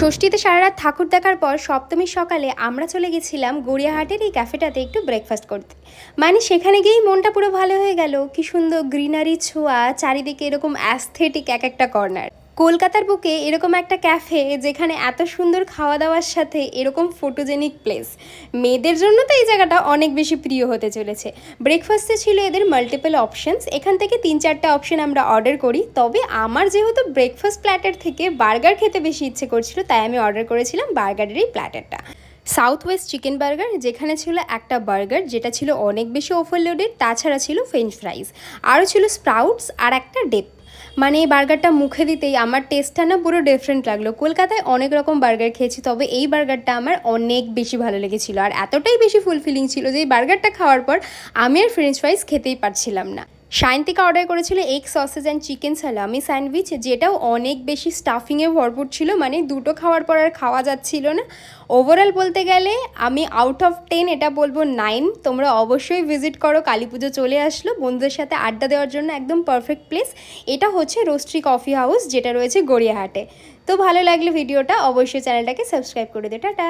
ষষ্ঠীতে সারা রাত ঠাকুর দেখার পর সপ্তমীর সকালে আমরা চলে গেছিলাম গড়িয়াহাটের এই ক্যাফেটাতে একটু ব্রেকফাস্ট করতে। মানে সেখানে গিয়েই মনটা পুরো ভালো হয়ে গেল। কি সুন্দর গ্রিনারি ছোঁয়া, চারিদিকে এরকম অ্যাস্থেটিক এক একটা কর্নার। কলকাতার বুকে এরকম একটা ক্যাফে যেখানে এত সুন্দর খাওয়া দাওয়ার সাথে এরকম ফটোজেনিক প্লেস, মেয়েদের জন্য তো এই জায়গাটা অনেক বেশি প্রিয় হতে চলেছে। ব্রেকফাস্টে ছিল এদের মাল্টিপল অপশানস, এখান থেকে 3-4টা অপশান আমরা অর্ডার করি। তবে আমার যেহেতু ব্রেকফাস্ট প্ল্যাটার থেকে বার্গার খেতে বেশি ইচ্ছে করছিল, তাই আমি অর্ডার করেছিলাম বার্গারের এই প্ল্যাটারটা। সাউথ ওয়েস্ট চিকেন বার্গার, যেখানে ছিল একটা বার্গার যেটা ছিল অনেক বেশি ওভারলোডেড, তাছাড়া ছিল ফ্রেঞ্চ ফ্রাইজ, আরও ছিল স্প্রাউটস আর একটা ডেপ। মানে এই বার্গারটা মুখে দিতেই আমার টেস্টটা না পুরো ডিফারেন্ট লাগলো। কলকাতায় অনেক রকম বার্গার খেয়েছি, তবে এই বার্গারটা আমার অনেক বেশি ভালো লেগেছিল আর এতটাই বেশি ফুলফিলিং ছিল যে এই বার্গারটা খাওয়ার পর আমি আর ফ্রেঞ্চ ফ্রাইজ খেতেই পারছিলাম না। সায়ন্তিকা অর্ডার করেছিল এগ সসেজ অ্যান্ড চিকেন সালামি স্যান্ডউইচ, যেটাও অনেক বেশি স্টাফিংয়ে ভরপুর ছিল। মানে দুটো খাওয়ার পর আর খাওয়া যাচ্ছিল না। ওভারঅল বলতে গেলে আমি আউট অফ 10 এটা বলবো 9। তোমরা অবশ্যই ভিজিট করো, কালী পুজো চলে আসলো, বন্ধুদের সাথে আড্ডা দেওয়ার জন্য একদম পারফেক্ট প্লেস। এটা হচ্ছে রোস্ট্রি কফি হাউস, যেটা রয়েছে গড়িয়াহাটে। তো ভালো লাগলে ভিডিওটা অবশ্যই চ্যানেলটাকে সাবস্ক্রাইব করে দে। টাটা।